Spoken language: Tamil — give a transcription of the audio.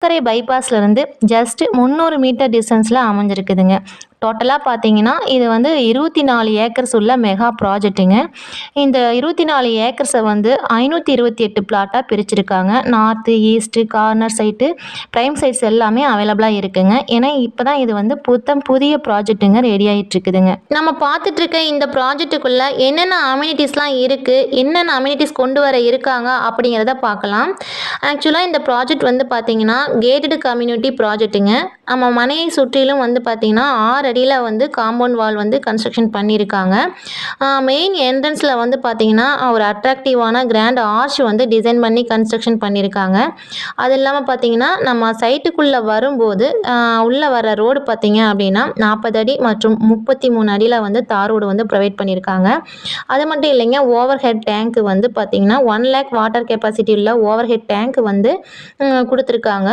கடற்கரை பைபாஸ்லேருந்து ஜஸ்ட் 300 மீட்டர் டிஸ்டன்ஸில் அமைஞ்சிருக்குதுங்க. டோட்டலாக பார்த்தீங்கன்னா இது வந்து 24 ஏக்கர்ஸ் உள்ள மெகா ப்ராஜெக்ட்டுங்க. இந்த 24 ஏக்கர்ஸை வந்து 528 பிளாட்டாக பிரிச்சிருக்காங்க. North, east, corner site, prime sites எல்லாமே அவைலபிளாக இருக்குங்க. ஏன்னா இப்போ தான் இது வந்து புதிய ப்ராஜெக்ட்டுங்க ரெடி ஆகிட்டு இருக்குதுங்க. நம்ம பார்த்துட்டு இருக்க இந்த ப்ராஜெக்ட்டுக்குள்ள என்னென்ன அம்யூனிட்டிஸ்லாம் இருக்குது, என்னென்ன அம்யூனிட்டிஸ் கொண்டு வர இருக்காங்க அப்படிங்கிறத பார்க்கலாம். ஆக்சுவலாக இந்த ப்ராஜெக்ட் வந்து பார்த்தீங்கன்னா கேட்டடு கம்யூனிட்டி ப்ராஜெக்ட்டுங்க. நம்ம மனையை சுற்றிலும் வந்து பார்த்தீங்கன்னா 6 அடியில் வந்து காம்பவுண்ட் வால் வந்து கன்ஸ்ட்ரக்ஷன் பண்ணியிருக்காங்க. மெயின் என்ட்ரன்ஸில் வந்து பார்த்தீங்கன்னா ஒரு அட்ராக்டிவான கிராண்ட் ஆர்ச் வந்து டிசைன் பண்ணி கன்ஸ்ட்ரக்ஷன் பண்ணியிருக்காங்க. அது இல்லாமல் பார்த்தீங்கன்னா நம்ம சைட்டுக்குள்ளே வரும்போது உள்ளே வர ரோடு பார்த்தீங்க அப்படின்னா 40 அடி மற்றும் 33 அடியில் வந்து தார் ரோடு வந்து ப்ரொவைட் பண்ணியிருக்காங்க. அது மட்டும் இல்லைங்க, ஓவர் ஹெட் டேங்க் வந்து பார்த்தீங்கன்னா 1 லேக் வாட்டர் கெப்பாசிட்டி உள்ள ஓவர் ஹெட் டேங்க் வந்து கொடுத்துருக்காங்க.